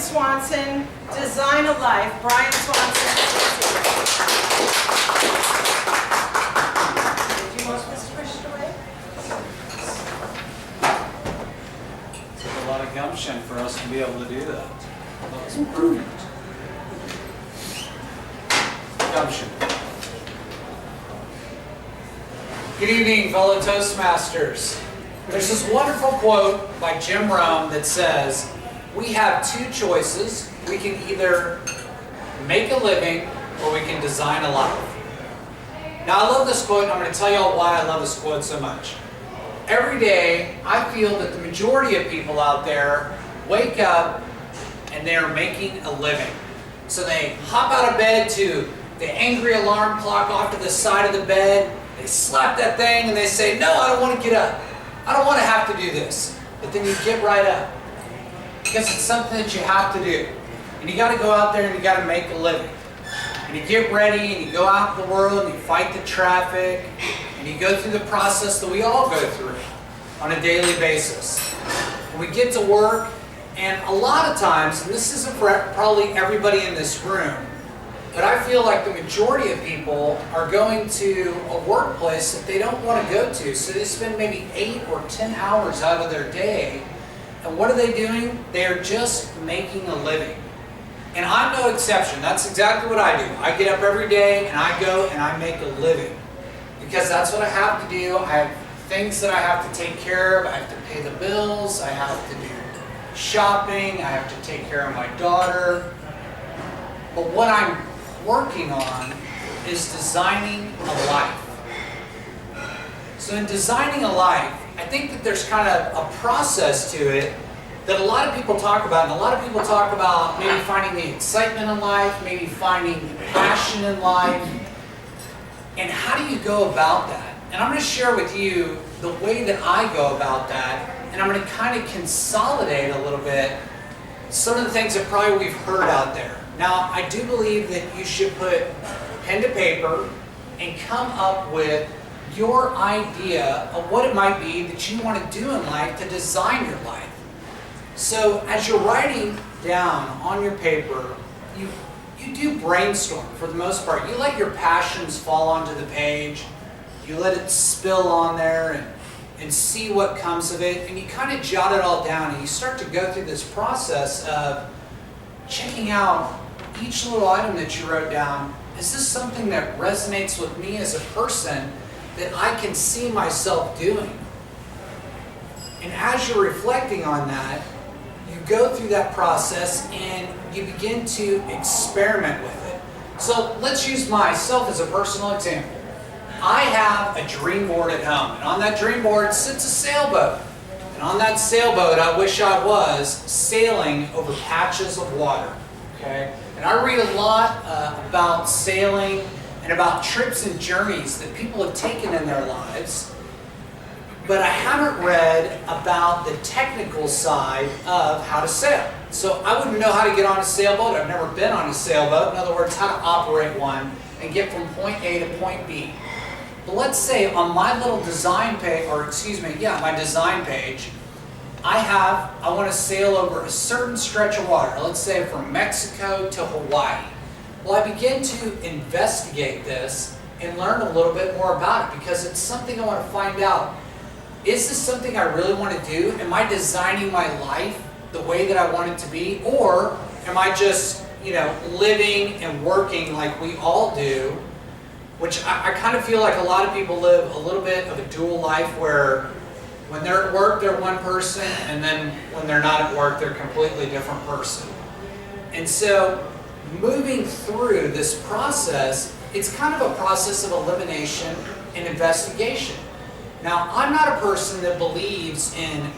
Swanson, Design a Life. Brian Swanson. Did you want this pushed away? Took a lot of gumption for us to be able to do that. That was perfect. Gumption. Good evening, fellow Toastmasters. There's this wonderful quote by Jim Rome that says, we have two choices. We can either make a living or we can design a life. Now, I love this quote, and I'm going to tell you all why I love this quote so much. Every day, I feel that the majority of people out there wake up and they're making a living. So they hop out of bed to the angry alarm clock off to the side of the bed. They slap that thing and they say, no, I don't want to get up. I don't want to have to do this. But then you get right up. Because it's something that you have to do. And you got to go out there and you got to make a living. And you get ready and you go out in the world and you fight the traffic. And you go through the process that we all go through on a daily basis. And we get to work, and a lot of times, and this isn't for probably everybody in this room, but I feel like the majority of people are going to a workplace that they don't want to go to. So they spend maybe 8 or 10 hours out of their day. And what are they doing? They're just making a living. And I'm no exception. That's exactly what I do. I get up every day and I go and I make a living. Because that's what I have to do. I have things that I have to take care of. I have to pay the bills. I have to do shopping. I have to take care of my daughter. But what I'm working on is designing a life. So in designing a life, I think that there's kind of a process to it that a lot of people talk about. And a lot of people talk about maybe finding the excitement in life, maybe finding the passion in life. And how do you go about that? And I'm going to share with you the way that I go about that. And I'm going to kind of consolidate a little bit some of the things that probably we've heard out there. Now, I do believe that you should put pen to paper and come up with your idea of what it might be that you want to do in life to design your life. So as you're writing down on your paper, you do brainstorm for the most part. You let your passions fall onto the page. You let it spill on there and see what comes of it. And you kind of jot it all down and you start to go through this process of checking out each little item that you wrote down. Is this something that resonates with me as a person that I can see myself doing? And as you're reflecting on that, you go through that process and you begin to experiment with it. So let's use myself as a personal example. I have a dream board at home, and on that dream board sits a sailboat. And on that sailboat, I wish I was sailing over patches of water. Okay? And I read a lot about sailing and about trips and journeys that people have taken in their lives, but I haven't read about the technical side of how to sail. So I wouldn't know how to get on a sailboat. I've never been on a sailboat. In other words, how to operate one and get from point A to point B. But let's say on my little design page, my design page, I want to sail over a certain stretch of water, let's say from Mexico to Hawaii. Well, I begin to investigate this and learn a little bit more about it because it's something I want to find out. Is this something I really want to do? Am I designing my life the way that I want it to be? Or am I just, living and working like we all do? Which I kind of feel like a lot of people live a little bit of a dual life where when they're at work, they're one person, and then when they're not at work, they're a completely different person. And so moving through this process, it's kind of a process of elimination and investigation. Now, I'm not a person that believes in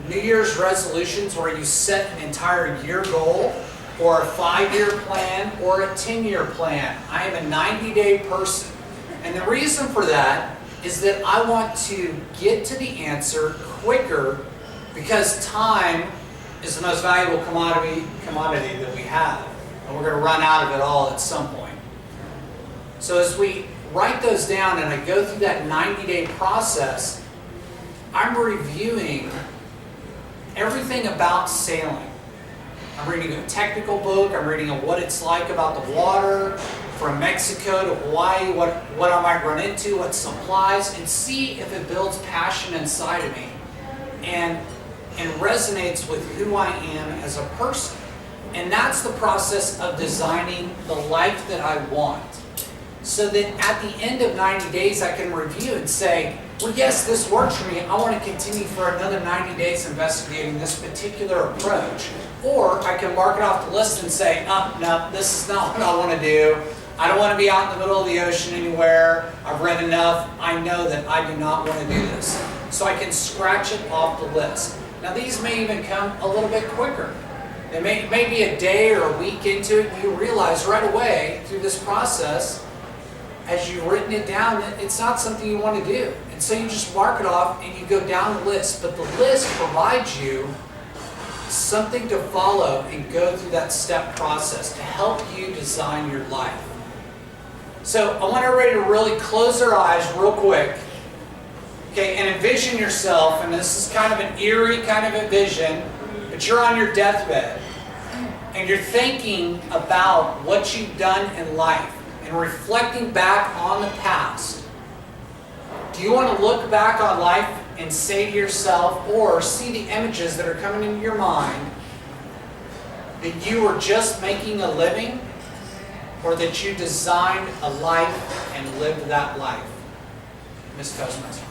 New Year's resolutions where you set an entire year goal or a 5-year plan or a 10-year plan. I am a 90-day person. And the reason for that is that I want to get to the answer quicker because time is the most valuable commodity that we have. And we're going to run out of it all at some point. So as we write those down and I go through that 90-day process, I'm reviewing everything about sailing. I'm reading a technical book. I'm reading what it's like about the water from Mexico to Hawaii, what I might run into, what supplies, and see if it builds passion inside of me and resonates with who I am as a person. And that's the process of designing the life that I want. So that at the end of 90 days, I can review and say, well, yes, this works for me. I want to continue for another 90 days investigating this particular approach. Or I can mark it off the list and say, oh, no, this is not what I want to do. I don't want to be out in the middle of the ocean anywhere. I've read enough. I know that I do not want to do this. So I can scratch it off the list. Now, these may even come a little bit quicker. It may be a day or a week into it, and you realize right away through this process, as you've written it down, that it's not something you want to do. And so you just mark it off and you go down the list. But the list provides you something to follow and go through that step process to help you design your life. So I want everybody to really close their eyes real quick. Okay, and envision yourself, and this is kind of an eerie kind of a vision, but you're on your deathbed and you're thinking about what you've done in life and reflecting back on the past. Do you want to look back on life and say to yourself, or see the images that are coming into your mind, that you were just making a living, or that you designed a life and lived that life? Ms. Toastmaster.